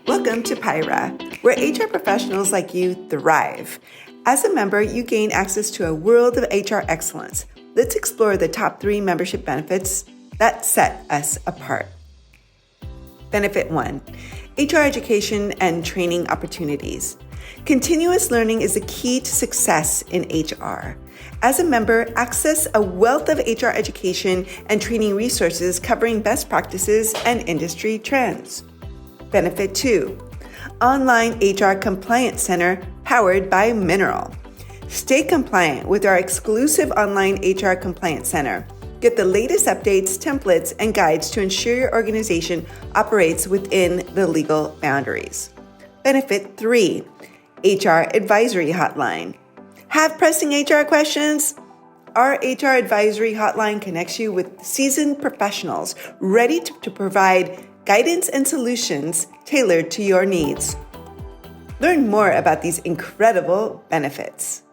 Welcome to PIHRA, where HR professionals like you thrive. As a member, you gain access to a world of HR excellence. Let's explore the top 3 membership benefits that set us apart. Benefit 1, HR education and training opportunities. Continuous learning is the key to success in HR. As a member, access a wealth of HR education and training resources covering best practices and industry trends. Benefit 2, online HR Compliance Center powered by Mineral. Stay compliant with our exclusive online HR Compliance Center. Get the latest updates, templates, and guides to ensure your organization operates within the legal boundaries. Benefit 3, HR Advisory Hotline. Have pressing HR questions? Our HR Advisory Hotline connects you with seasoned professionals ready to provide guidance and solutions tailored to your needs. Learn more about these incredible benefits.